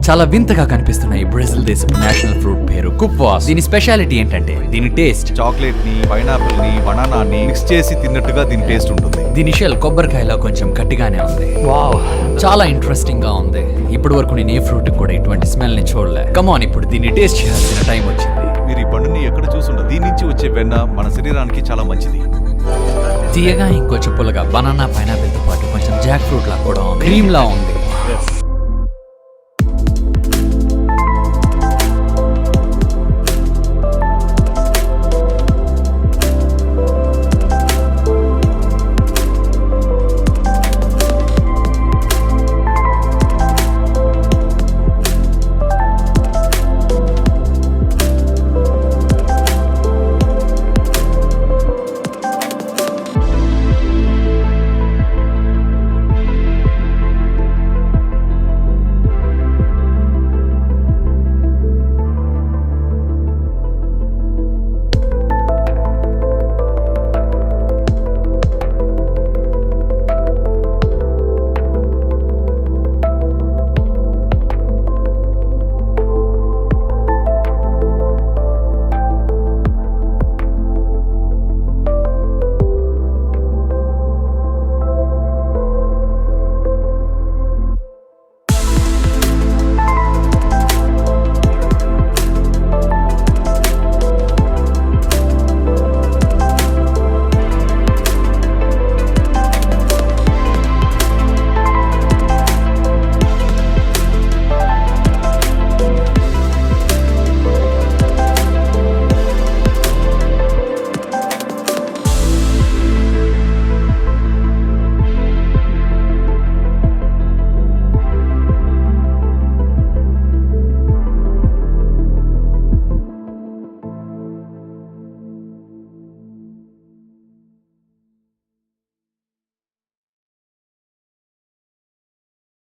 చాలా వింతగా కనిపిస్తున్న ఈ బ్రెజిల్ దేశపు నేషనల్ ఫ్రూట్ పేరు కుప్వాస్. దీని స్పెషాలిటీ ఏంటంటే దీని టేస్ట్ చాక్లెట్ ని, పైనాపిల్ ని, బనానాని మిక్స్ చేసి తిన్నట్టుగా దీని టేస్ట్ ఉంటుంది. దీని షెల్ కొబ్బరికాయలో కొంచెం గట్టిగానే ఉంది. చాలా ఇంట్రెస్టింగ్ గా ఉంది. ఇప్పటి వరకు నేను ఏ ఫ్రూట్ కూడా ఇటువంటి స్మెల్ ని చూడలే. కమాన్, ఇప్పుడు దీన్ని టేస్ట్ చేయాల్సిన టైం వచ్చింది. మీరు ఈ పండుని ఎక్కడ చూసుండదు. దీని నుంచి వచ్చే వెన్న మన శరీరానికి చాలా మంచిది. తీయగా ఇంకొంచెం పుల్లగా బనానా పైనాపిల్ తో పాటు కొంచెం జాక్ ఫ్రూట్ లా కూడా ఉంది. క్రీమ్ లా ఉంది.